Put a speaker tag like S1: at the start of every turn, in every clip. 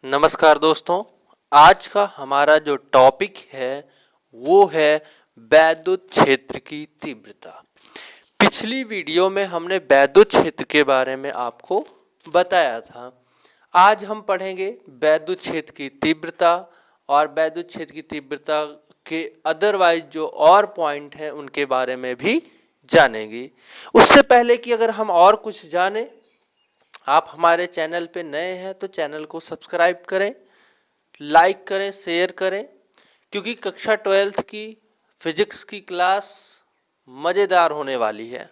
S1: नमस्कार दोस्तों। आज का हमारा जो टॉपिक है वो है वैद्युत क्षेत्र की तीव्रता। पिछली वीडियो में हमने वैद्युत क्षेत्र के बारे में आपको बताया था। आज हम पढ़ेंगे वैद्युत क्षेत्र की तीव्रता और वैद्युत क्षेत्र की तीव्रता के अदरवाइज जो और पॉइंट हैं उनके बारे में भी जानेंगे। उससे पहले कि अगर हम और कुछ जाने, आप हमारे चैनल पे नए हैं तो चैनल को सब्सक्राइब करें, लाइक करें, शेयर करें, क्योंकि कक्षा 12th की फिजिक्स की क्लास मज़ेदार होने वाली है।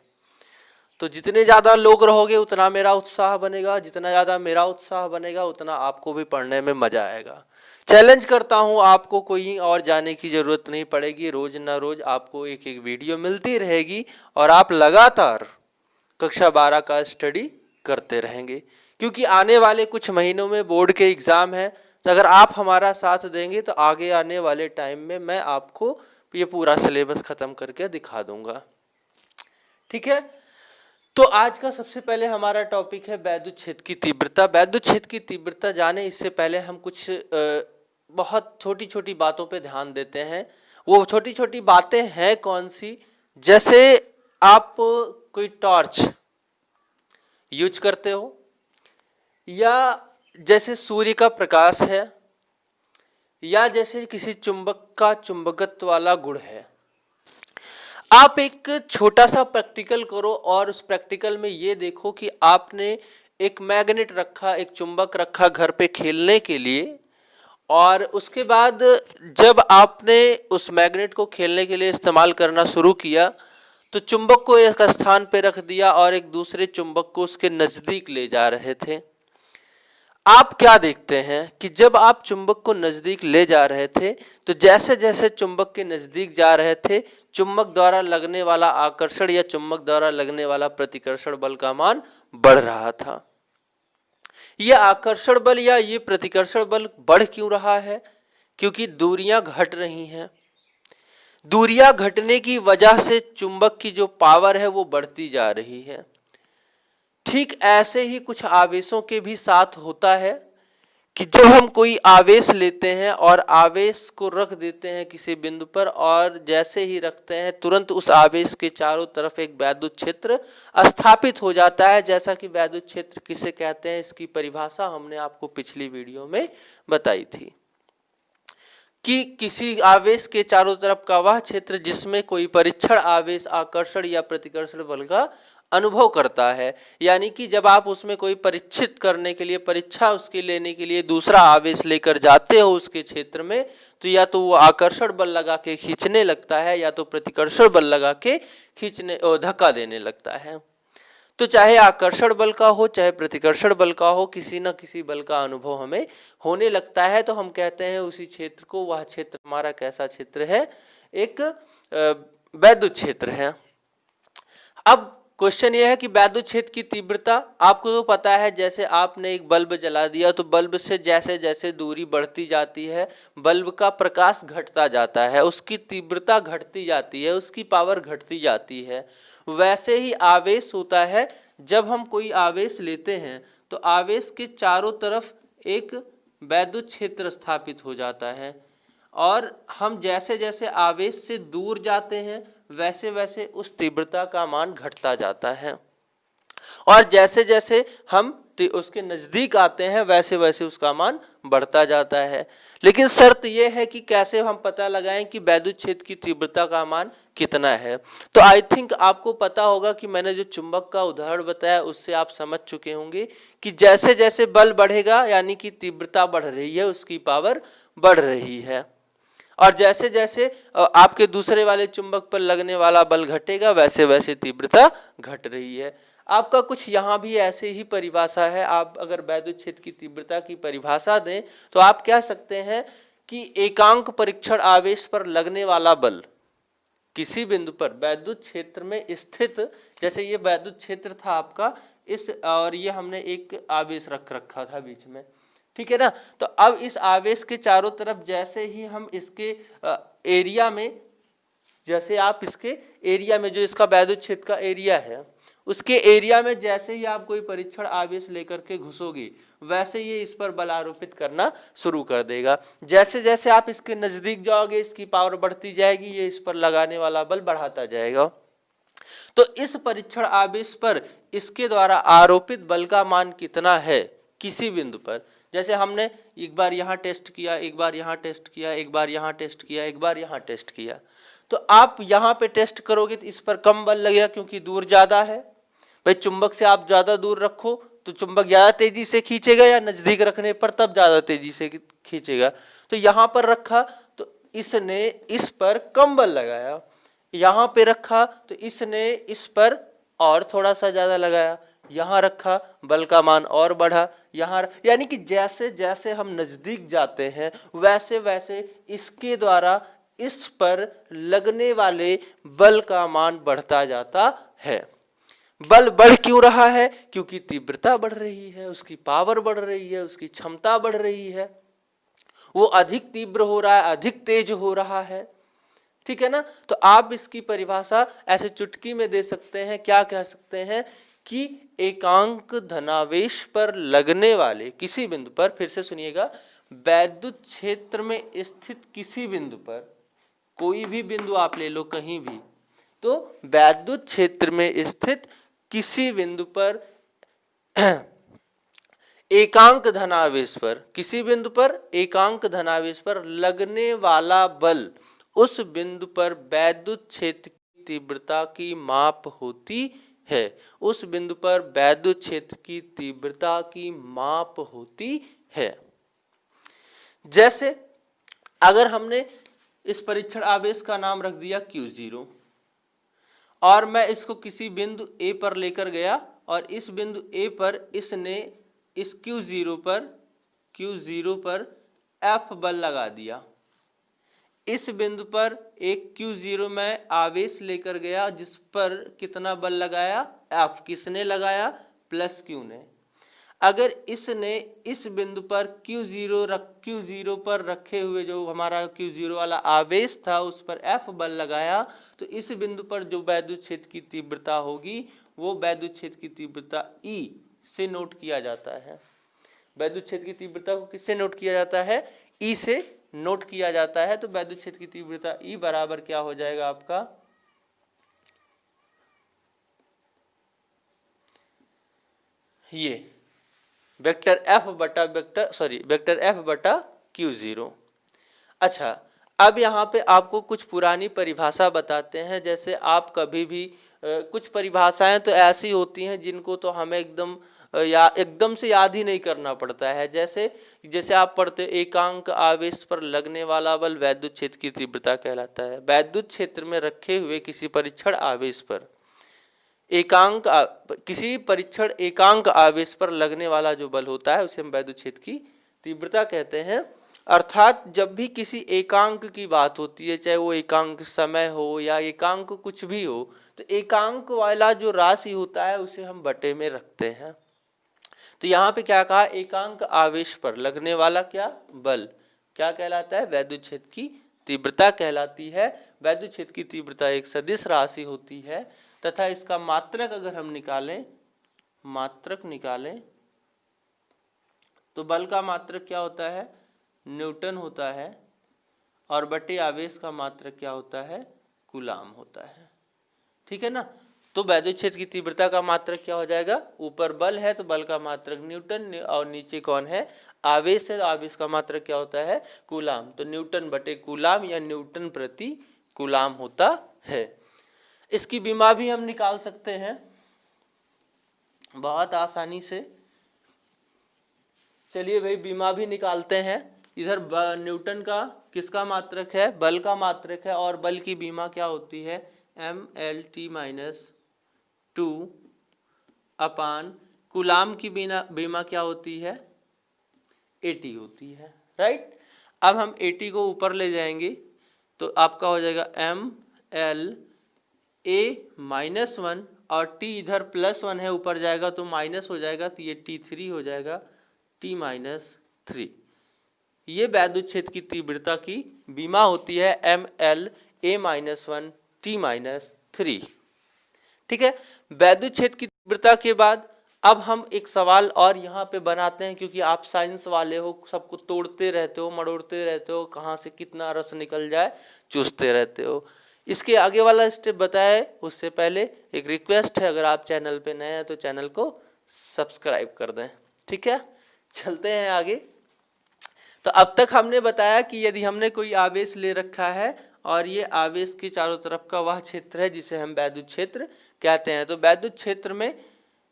S1: तो जितने ज़्यादा लोग रहोगे उतना मेरा उत्साह बनेगा, जितना ज़्यादा मेरा उत्साह बनेगा उतना आपको भी पढ़ने में मज़ा आएगा। चैलेंज करता हूँ, आपको कोई और जाने की ज़रूरत नहीं पड़ेगी। रोज़ ना रोज़ आपको एक एक वीडियो मिलती रहेगी और आप लगातार कक्षा 12 का स्टडी करते रहेंगे, क्योंकि आने वाले कुछ महीनों में बोर्ड के एग्ज़ाम हैं। तो अगर आप हमारा साथ देंगे तो आगे आने वाले टाइम में मैं आपको ये पूरा सिलेबस ख़त्म करके दिखा दूंगा। ठीक है, तो आज का सबसे पहले हमारा टॉपिक है वैद्युत क्षेत्र की तीव्रता। वैद्युत क्षेत्र की तीव्रता जाने इससे पहले हम कुछ बहुत छोटी छोटी बातों पे ध्यान देते हैं। वो छोटी छोटी बातें हैं कौन सी? जैसे आप कोई टॉर्च यूज करते हो, या जैसे सूर्य का प्रकाश है, या जैसे किसी चुंबक का चुंबकत्व वाला गुण है। आप एक छोटा सा प्रैक्टिकल करो और उस प्रैक्टिकल में ये देखो कि आपने एक मैग्नेट रखा, एक चुंबक रखा घर पे खेलने के लिए, और उसके बाद जब आपने उस मैग्नेट को खेलने के लिए इस्तेमाल करना शुरू किया तो चुंबक को एक स्थान पे रख दिया और एक दूसरे चुंबक को उसके नजदीक ले जा रहे थे। आप क्या देखते हैं कि जब आप चुंबक को नजदीक ले जा रहे थे तो जैसे जैसे चुंबक के नजदीक जा रहे थे, चुंबक द्वारा लगने वाला आकर्षण या चुंबक द्वारा लगने वाला प्रतिकर्षण बल का मान बढ़ रहा था। यह आकर्षण बल या ये प्रतिकर्षण बल बढ़ क्यों रहा है? क्योंकि दूरियां घट रही हैं। दूरियां घटने की वजह से चुंबक की जो पावर है वो बढ़ती जा रही है। ठीक ऐसे ही कुछ आवेशों के भी साथ होता है कि जब हम कोई आवेश लेते हैं और आवेश को रख देते हैं किसी बिंदु पर, और जैसे ही रखते हैं तुरंत उस आवेश के चारों तरफ एक वैद्युत क्षेत्र स्थापित हो जाता है। जैसा कि वैद्युत क्षेत्र किसे कहते हैं, इसकी परिभाषा हमने आपको पिछली वीडियो में बताई थी कि किसी आवेश के चारों तरफ का वह क्षेत्र जिसमें कोई परीक्षण आवेश आकर्षण या प्रतिकर्षण बल का अनुभव करता है। यानी कि जब आप उसमें कोई परीक्षित करने के लिए, परीक्षा उसके लेने के लिए दूसरा आवेश लेकर जाते हो उसके क्षेत्र में, तो या तो वो आकर्षण बल लगा के खींचने लगता है या तो प्रतिकर्षण बल लगा के खींचने धक्का देने लगता है। तो चाहे आकर्षण बल का हो चाहे प्रतिकर्षण बल का हो, किसी न किसी बल का अनुभव हमें होने लगता है। तो हम कहते हैं उसी क्षेत्र को, वह क्षेत्र हमारा कैसा क्षेत्र है? एक वैद्युत क्षेत्र है। अब क्वेश्चन यह है कि वैद्युत क्षेत्र की तीव्रता आपको तो पता है, जैसे आपने एक बल्ब जला दिया तो बल्ब से जैसे जैसे दूरी बढ़ती जाती है बल्ब का प्रकाश घटता जाता है, उसकी तीव्रता घटती जाती है, उसकी पावर घटती जाती है। वैसे ही आवेश होता है। जब हम कोई आवेश लेते हैं तो आवेश के चारों तरफ एक वैद्युत क्षेत्र स्थापित हो जाता है, और हम जैसे जैसे आवेश से दूर जाते हैं वैसे वैसे उस तीव्रता का मान घटता जाता है, और जैसे जैसे हम उसके नजदीक आते हैं वैसे वैसे उसका मान बढ़ता जाता है। लेकिन शर्त यह है कि कैसे हम पता लगाएं कि वैद्युत क्षेत्र की तीव्रता का मान कितना है। तो आई थिंक आपको पता होगा कि मैंने जो चुंबक का उदाहरण बताया उससे आप समझ चुके होंगे कि जैसे जैसे बल बढ़ेगा यानी कि तीव्रता बढ़ रही है, उसकी पावर बढ़ रही है, और जैसे जैसे आपके दूसरे वाले चुंबक पर लगने वाला बल घटेगा वैसे वैसे तीव्रता घट रही है। आपका कुछ यहाँ भी ऐसे ही परिभाषा है। आप अगर वैद्युत क्षेत्र की तीव्रता की परिभाषा दें तो आप कह सकते हैं कि एकांक परीक्षण आवेश पर लगने वाला बल किसी बिंदु पर वैद्युत क्षेत्र में स्थित, जैसे ये वैद्युत क्षेत्र था आपका इस, और ये हमने एक आवेश रख रखा था बीच में, ठीक है ना। तो अब इस आवेश के चारों तरफ जैसे ही हम इसके एरिया में, जैसे आप इसके एरिया में, जो इसका वैद्युत क्षेत्र का एरिया है, उसके एरिया में जैसे ही आप कोई परीक्षण आवेश लेकर के घुसोगे वैसे ये इस पर बल आरोपित करना शुरू कर देगा। जैसे जैसे आप इसके नजदीक जाओगे इसकी पावर बढ़ती जाएगी, ये इस पर लगाने वाला बल बढ़ाता जाएगा। तो इस परीक्षण आवेश पर इसके द्वारा आरोपित बल का मान कितना है किसी बिंदु पर, जैसे हमने एक बार यहाँ टेस्ट किया, एक बार यहाँ टेस्ट किया, एक बार यहाँ टेस्ट किया, एक बार यहाँ टेस्ट किया, तो आप यहाँ पे टेस्ट करोगे तो इस पर कम बल लगेगा क्योंकि दूर ज्यादा है। भाई चुंबक से आप ज्यादा दूर रखो तो चुंबक ज्यादा तेजी से खींचेगा, या नजदीक रखने पर तब ज्यादा तेजी से खींचेगा। तो यहाँ पर रखा तो इसने इस पर कम बल लगाया, यहाँ पे रखा तो इसने इस पर और थोड़ा सा ज्यादा लगाया, यहाँ रखा बल का मान और बढ़ा, यहाँ, यानी कि जैसे जैसे हम नजदीक जाते हैं वैसे वैसे इसके द्वारा इस पर लगने वाले बल का मान बढ़ता जाता है। बल बढ़ क्यों रहा है? क्योंकि तीव्रता बढ़ रही है, उसकी पावर बढ़ रही है, उसकी क्षमता बढ़ रही है, वो अधिक तीव्र हो रहा है, अधिक तेज हो रहा है। ठीक है ना। तो आप इसकी परिभाषा ऐसे चुटकी में दे सकते हैं, क्या कह सकते हैं कि एकांक धनावेश पर लगने वाले किसी बिंदु पर, फिर से सुनिएगा, वैद्युत क्षेत्र में स्थित किसी बिंदु पर, कोई भी बिंदु आप ले लो कहीं भी, तो वैद्युत क्षेत्र में स्थित किसी बिंदु पर एकांक धनावेश पर, किसी बिंदु पर एकांक धनावेश पर लगने वाला बल उस बिंदु पर वैद्युत क्षेत्र की तीव्रता की माप होती है। उस बिंदु पर वैद्युत क्षेत्र की तीव्रता की माप होती है। जैसे अगर हमने इस परीक्षण आवेश का नाम रख दिया Q0 और मैं इसको किसी बिंदु A पर लेकर गया और इस बिंदु A पर इसने इस Q0 पर F बल लगा दिया। इस बिंदु पर एक Q0 में आवेश लेकर गया जिस पर कितना बल लगाया? F। किसने लगाया? प्लस Q ने। अगर इसने इस बिंदु पर Q0 पर रखे हुए जो हमारा Q0 वाला आवेश था उस पर F बल लगाया, तो इस बिंदु पर जो वैद्युत क्षेत्र की तीव्रता होगी वो वैद्युत क्षेत्र की तीव्रता E से नोट किया जाता है। वैद्युत क्षेत्र की तीव्रता को किससे नोट किया जाता है? E से नोट किया जाता है। तो वैद्युत क्षेत्र की तीव्रता E बराबर क्या हो जाएगा आपका? ये वेक्टर F बटा Q0। अच्छा, अब यहाँ पे आपको कुछ पुरानी परिभाषा बताते हैं। जैसे आप कभी भी कुछ परिभाषाएं तो ऐसी होती हैं जिनको तो हमें एकदम से याद ही नहीं करना पड़ता है। जैसे आप पढ़ते एकांक आवेश पर लगने वाला बल वैद्युत क्षेत्र की तीव्रता कहलाता है। वैद्युत क्षेत्र में रखे हुए किसी परीक्षण आवेश पर एकांक आवेश पर लगने वाला जो बल होता है उसे हम वैद्युत क्षेत्र की तीव्रता कहते हैं। अर्थात जब भी किसी एकांक की बात होती है, चाहे वो एकांक समय हो या एकांक कुछ भी हो, तो एकांक वाला जो राशि होता है उसे हम बटे में रखते हैं। तो यहाँ पे क्या कहा? एकांक आवेश पर लगने वाला क्या बल क्या कहलाता है? वैद्युत क्षेत्र की तीव्रता कहलाती है। वैद्युत क्षेत्र की तीव्रता एक सदिश राशि होती है तथा इसका मात्रक अगर हम निकालें तो बल का मात्रक क्या होता है? न्यूटन होता है और बटे आवेश का मात्रक क्या होता है? कूलाम होता है। ठीक है ना। तो वैद्युत क्षेत्र की तीव्रता का मात्रक क्या हो जाएगा? ऊपर बल है तो बल का मात्रक न्यूटन और नीचे कौन है? आवेश है, तो आवेश का मात्रक क्या होता है? कूलाम। तो न्यूटन बटे कूलाम या न्यूटन प्रति कूलाम होता है। इसकी विमा भी हम निकाल सकते हैं बहुत आसानी से। चलिए भाई विमा भी निकालते हैं। इधर न्यूटन का किसका मात्रक है? बल का मात्रक है और बल की विमा क्या होती है? mLt-2 अपान कूलाम की विमा क्या होती है? AT होती है। राइट। अब हम AT को ऊपर ले जाएंगे तो आपका हो जाएगा mLA-1 और T इधर +1 है, ऊपर जाएगा तो माइनस हो जाएगा, तो ये T3 हो जाएगा, T-3। ये वैद्युत क्षेत्र की तीव्रता की विमा होती है mLA-1 T-3। ठीक है। वैद्युत क्षेत्र की तीव्रता के बाद अब हम एक सवाल और यहाँ पे बनाते हैं, क्योंकि आप साइंस वाले हो, सबको तोड़ते रहते हो, मड़ोड़ते रहते हो, कहाँ से कितना रस निकल जाए चूसते रहते हो। इसके आगे वाला स्टेप बताए उससे पहले एक रिक्वेस्ट है, अगर आप चैनल पे नए हैं तो चैनल को सब्सक्राइब कर दें। ठीक है, चलते हैं आगे। तो अब तक हमने बताया कि यदि हमने कोई आवेश ले रखा है और ये आवेश के चारों तरफ का वह क्षेत्र है जिसे हम वैद्युत क्षेत्र कहते हैं, तो वैद्युत क्षेत्र में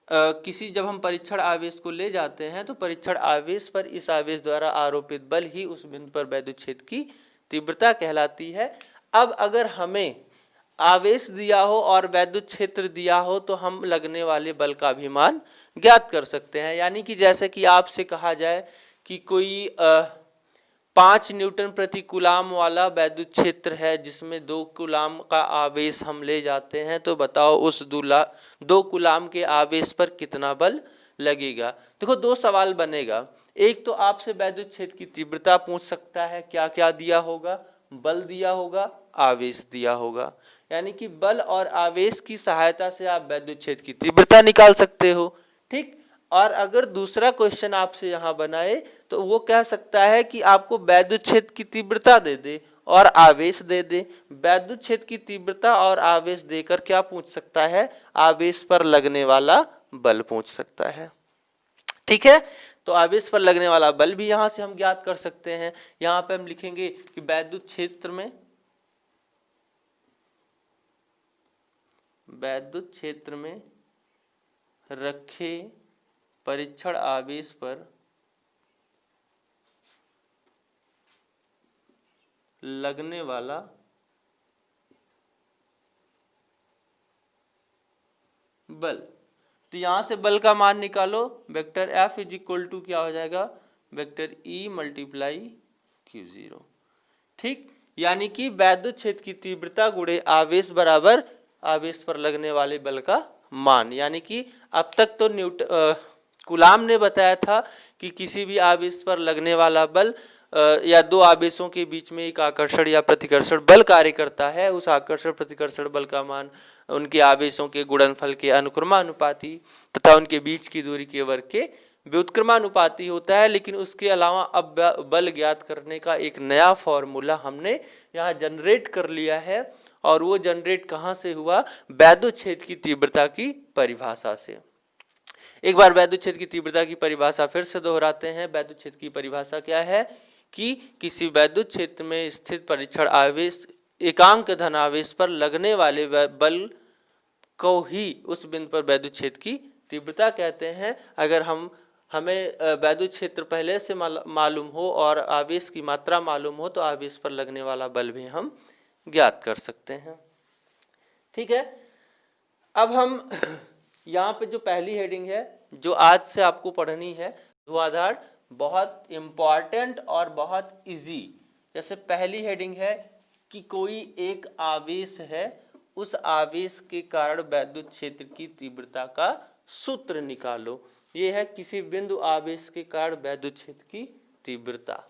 S1: जब हम परीक्षण आवेश को ले जाते हैं तो परीक्षण आवेश पर इस आवेश द्वारा आरोपित बल ही उस बिंदु पर वैद्युत क्षेत्र की तीव्रता कहलाती है। अब अगर हमें आवेश दिया हो और वैद्युत क्षेत्र दिया हो तो हम लगने वाले बल का भी मान ज्ञात कर सकते हैं। यानी कि जैसे कि आपसे कहा जाए कि कोई 5 न्यूटन प्रति कूलाम वाला वैद्युत क्षेत्र है जिसमें 2 कूलाम का आवेश हम ले जाते हैं, तो बताओ उस 2 कूलाम के आवेश पर कितना बल लगेगा। देखो 2 सवाल बनेगा, एक तो आपसे वैद्युत क्षेत्र की तीव्रता पूछ सकता है, क्या क्या दिया होगा, बल दिया होगा, आवेश दिया होगा। यानी कि बल और आवेश की सहायता से आप वैद्युत क्षेत्र की तीव्रता निकाल सकते हो। ठीक, और अगर दूसरा क्वेश्चन आपसे यहाँ बनाए तो वो कह सकता है कि आपको वैद्युत क्षेत्र की तीव्रता दे दे और आवेश दे दे। वैद्युत क्षेत्र की तीव्रता और आवेश देकर क्या पूछ सकता है, आवेश पर लगने वाला बल पूछ सकता है। ठीक है, तो आवेश पर लगने वाला बल भी यहां से हम ज्ञात कर सकते हैं। यहां पे हम लिखेंगे कि वैद्युत क्षेत्र में रखे परीक्षण आवेश पर लगने वाला बल। तो यहां से बल का मान निकालो, vector F is equal to क्या हो जाएगा, वेक्टर E मल्टीप्लाई Q0। ठीक, यानी कि वैद्युत क्षेत्र की तीव्रता गुणे आवेश बराबर आवेश पर लगने वाले बल का मान। यानी कि अब तक तो कूलाम ने बताया था कि किसी भी आवेश पर लगने वाला बल या 2 आवेशों के बीच में एक आकर्षण या प्रतिकर्षण बल कार्य करता है। उस आकर्षण प्रतिकर्षण बल का मान उनके आवेशों के गुणनफल के अनुक्रमानुपाती तथा उनके बीच की दूरी के वर्ग के व्युत्क्रमानुपाती होता है। लेकिन उसके अलावा अब बल ज्ञात करने का एक नया फॉर्मूला हमने यहाँ जनरेट कर लिया है, और वो जनरेट कहाँ से हुआ, वैद्युत क्षेत्र की तीव्रता की परिभाषा से। एक बार वैद्युत क्षेत्र की तीव्रता की परिभाषा फिर से दोहराते हैं। वैद्युत क्षेत्र की परिभाषा क्या है कि किसी वैद्युत क्षेत्र में स्थित परीक्षण आवेश एकांक धनावेश पर लगने वाले बल को ही उस बिंदु पर वैद्युत क्षेत्र की तीव्रता कहते हैं। अगर हमें वैद्युत क्षेत्र पहले से मालूम हो और आवेश की मात्रा मालूम हो तो आवेश पर लगने वाला बल भी हम ज्ञात कर सकते हैं। ठीक है, अब हम यहाँ पे जो पहली हेडिंग है जो आज से आपको पढ़नी है, ध्रुवाधार, बहुत इम्पॉर्टेंट और बहुत इजी। जैसे पहली हेडिंग है कि कोई एक आवेश है, उस आवेश के कारण वैद्युत क्षेत्र की तीव्रता का सूत्र निकालो। ये है किसी बिंदु आवेश के कारण वैद्युत क्षेत्र की तीव्रता।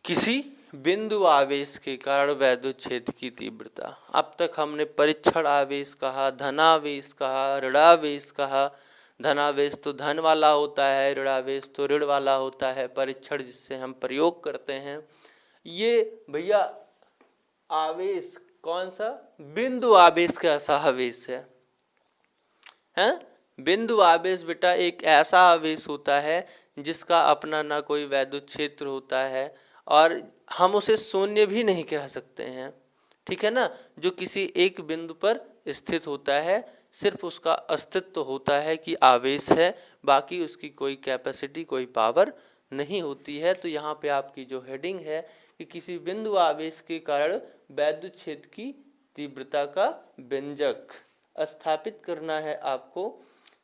S1: किसी बिंदु आवेश के कारण वैद्युत क्षेत्र की तीव्रता। अब तक हमने परीक्षण आवेश कहा, धनावेश कहा, ऋणावेश कहा। धनावेश तो धन वाला होता है, ऋणावेश तो ऋण वाला होता है। परीक्षण जिससे हम प्रयोग करते हैं, ये भैया आवेश कौन सा, बिंदु आवेश कैसा आवेश है, हैं? बिंदु आवेश बेटा एक ऐसा आवेश होता है जिसका अपना ना कोई वैद्युत क्षेत्र होता है और हम उसे शून्य भी नहीं कह सकते हैं। ठीक है ना, जो किसी एक बिंदु पर स्थित होता है, सिर्फ उसका अस्तित्व होता है कि आवेश है, बाकी उसकी कोई कैपेसिटी, कोई पावर नहीं होती है। तो यहाँ पे आपकी जो हेडिंग है कि किसी बिंदु आवेश के कारण वैद्युत क्षेत्र की तीव्रता का व्यंजक, स्थापित करना है आपको।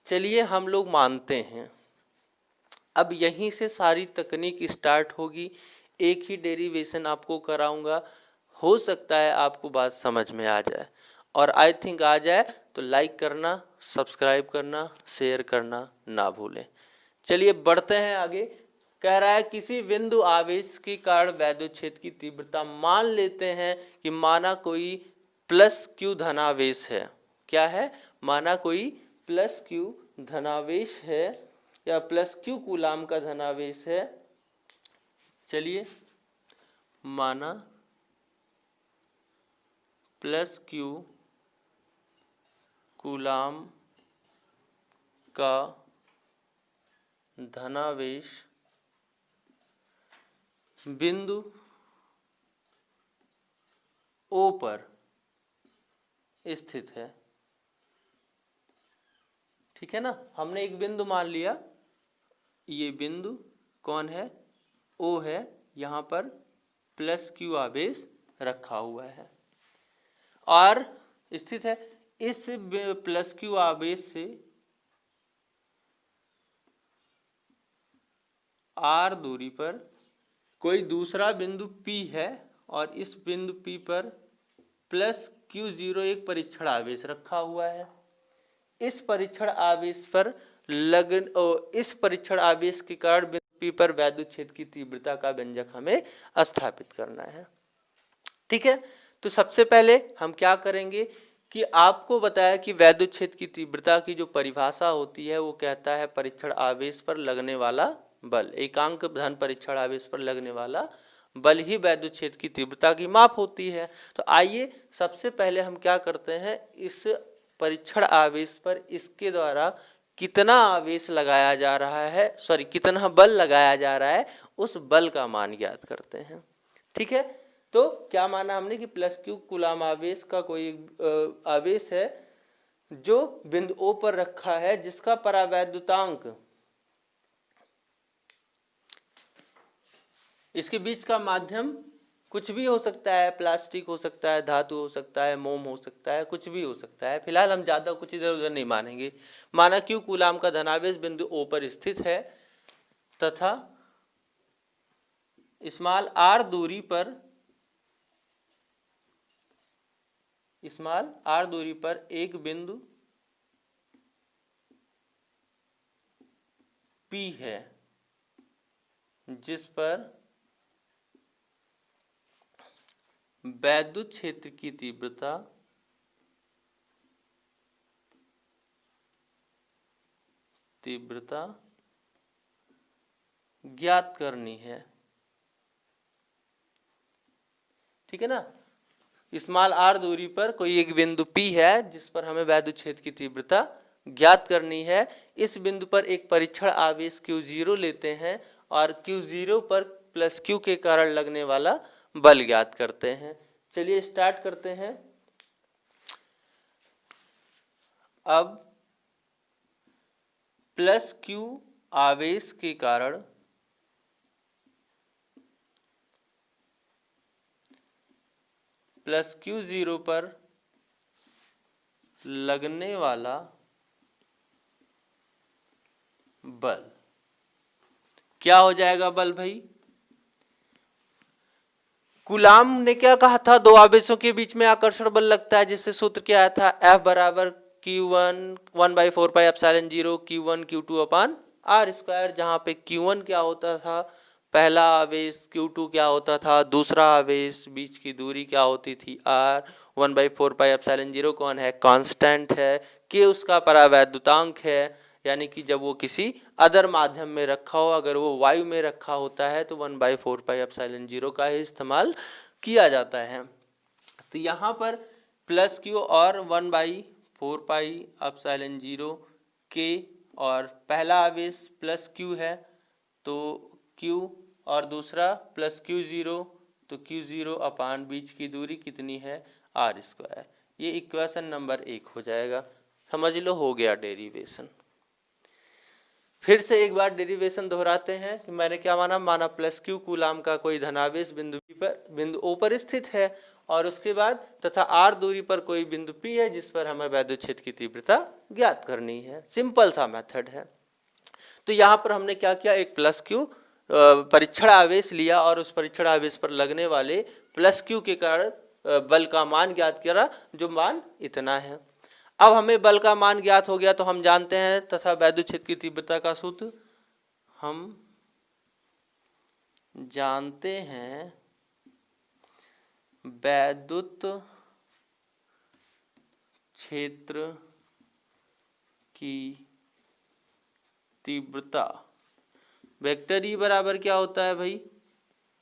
S1: चलिए हम लोग मानते हैं। अब यहीं से सारी तकनीक स्टार्ट होगी। एक ही डेरिवेशन आपको कराऊंगा, हो सकता है आपको बात समझ में आ जाए, और आई थिंक आ जाए तो लाइक करना, सब्सक्राइब करना, शेयर करना ना भूलें। चलिए बढ़ते हैं आगे। कह रहा है किसी बिंदु आवेश के कारण वैद्युत क्षेत्र की तीव्रता, मान लेते हैं कि माना कोई प्लस क्यू धनावेश है। क्या है? माना कोई प्लस क्यू धनावेश है या प्लस क्यू कूलाम का धनावेश है। चलिए माना प्लस क्यू कूलाम का धनावेश बिंदु O पर स्थित है। ठीक है ना, हमने एक बिंदु मान लिया, ये बिंदु कौन है? O है। यहाँ पर प्लस क्यू आवेश रखा हुआ है और स्थित है। इस प्लस क्यू आवेश से R दूरी पर कोई दूसरा बिंदु P है और इस बिंदु P पर प्लस Q0 एक परीक्षण आवेश रखा हुआ है। इस परीक्षण आवेश पर इस परीक्षण आवेश के कारण बिंदु P पर वैद्युत क्षेत्र की तीव्रता का व्यंजक हमें स्थापित करना है। ठीक है, तो सबसे पहले हम क्या करेंगे कि आपको बताया कि वैद्युत क्षेत्र की तीव्रता की जो परिभाषा होती है वो कहता है परीक्षण आवेश पर लगने वाला बल। एकांक धन परीक्षण आवेश पर लगने वाला बल ही वैद्युत क्षेत्र की तीव्रता की माप होती है। तो आइए सबसे पहले हम क्या करते हैं, इस परीक्षण आवेश पर इसके द्वारा कितना आवेश लगाया जा रहा है, कितना बल लगाया जा रहा है, उस बल का मान ज्ञात करते हैं। ठीक है, तो क्या माना हमने कि प्लस क्यू कूलाम आवेश का कोई आवेश है जो बिंदु O पर रखा है, जिसका परावैद्युतांक, इसके बीच का माध्यम कुछ भी हो सकता है, प्लास्टिक हो सकता है, धातु हो सकता है, मोम हो सकता है, कुछ भी हो सकता है। फिलहाल हम ज्यादा कुछ इधर उधर नहीं मानेंगे। माना क्यू कूलाम का धनावेश बिंदु O पर स्थित है तथा स्मॉल r दूरी पर एक बिंदु P है जिस पर वैद्युत क्षेत्र की तीव्रता ज्ञात करनी है। ठीक है ना, स्मॉल r दूरी पर कोई एक बिंदु P है जिस पर हमें वैद्युत क्षेत्र की तीव्रता ज्ञात करनी है। इस बिंदु पर एक परीक्षण आवेश Q0 लेते हैं और Q0 पर प्लस Q के कारण लगने वाला बल ज्ञात करते हैं। चलिए स्टार्ट करते हैं। अब प्लस Q आवेश के कारण प्लस Q0 पर लगने वाला बल क्या हो जाएगा? बल भाई कूलाम ने क्या कहा था, दो आवेशों के बीच में आकर्षण बल लगता है, जिससे सूत्र क्या आया था, F बराबर Q1 1/4 pi epsilon 0 Q1 Q2 अपान R स्क्वायर, जहाँ पे Q1 क्या होता था, पहला आवेश, Q2 क्या होता था, दूसरा आवेश, बीच की दूरी क्या होती थी R, 1/4 पाई एप्सिलॉन 0 कौन है, कांस्टेंट है, K उसका परावैद्युतांक है, यानी कि जब वो किसी अदर माध्यम में रखा हो, अगर वो वायु में रखा होता है तो 1/4 पाई एप्सिलॉन 0 का ही इस्तेमाल किया जाता है। तो यहाँ पर प्लस Q और 1/4 पाई एप्सिलॉन 0 K, और पहला आवेश प्लस Q है तो Q, और दूसरा प्लस Q0 तो Q0 अपान बीच की दूरी कितनी है, R स्क्वायर। ये इक्वेशन नंबर 1 हो जाएगा। समझ लो, हो गया डेरिवेशन। फिर से एक बार डेरिवेशन दोहराते हैं कि मैंने क्या माना प्लस क्यू कूलाम का कोई धनावेश बिंदु O पर स्थित है और उसके बाद तथा r दूरी पर कोई बिंदु P है जिस पर हमें वैद्युत क्षेत्र की तीव्रता ज्ञात करनी है। सिंपल सा मेथड है। तो यहाँ पर हमने क्या किया, एक प्लस क्यू परीक्षण आवेश लिया और उस परीक्षण आवेश पर लगने वाले प्लस क्यू के कारण बल का मान ज्ञात करा, जो मान इतना है। अब हमें बल का मान ज्ञात हो गया तो हम जानते हैं तथा वैद्युत क्षेत्र की तीव्रता का सूत्र हम जानते हैं। वैद्युत क्षेत्र की तीव्रता वेक्टर ई बराबर क्या होता है भाई,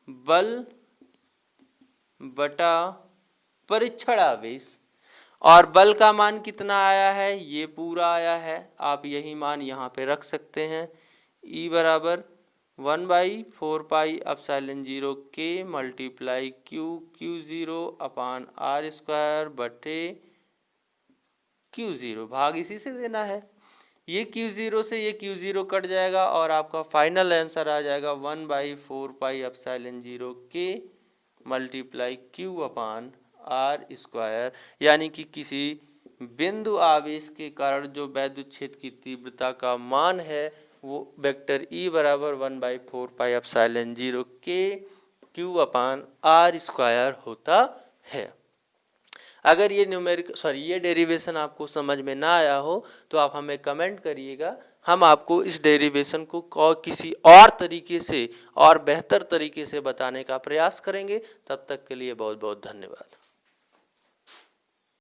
S1: बल बटा परीक्षण आवेश। और बल का मान कितना आया है, ये पूरा आया है। आप यही मान यहाँ पे रख सकते हैं। E बराबर 1/4 pi epsilon 0 K multiply Q0 अपान R स्क्वायर बटे Q0, भाग इसी से देना है। ये Q0 से ये Q0 कट जाएगा और आपका फाइनल आंसर आ जाएगा 1/4 pi epsilon 0 K multiply Q अपान R स्क्वायर, यानी कि किसी बिंदु आवेश के कारण जो वैद्युत क्षेत्र की तीव्रता का मान है वो वेक्टर E बराबर 1/4 पाई एप्सिलॉन 0 K Q अपान R स्क्वायर होता है। अगर ये डेरिवेशन आपको समझ में ना आया हो तो आप हमें कमेंट करिएगा, हम आपको इस डेरिवेशन को किसी और तरीके से और बेहतर तरीके से बताने का प्रयास करेंगे। तब तक के लिए बहुत बहुत धन्यवाद।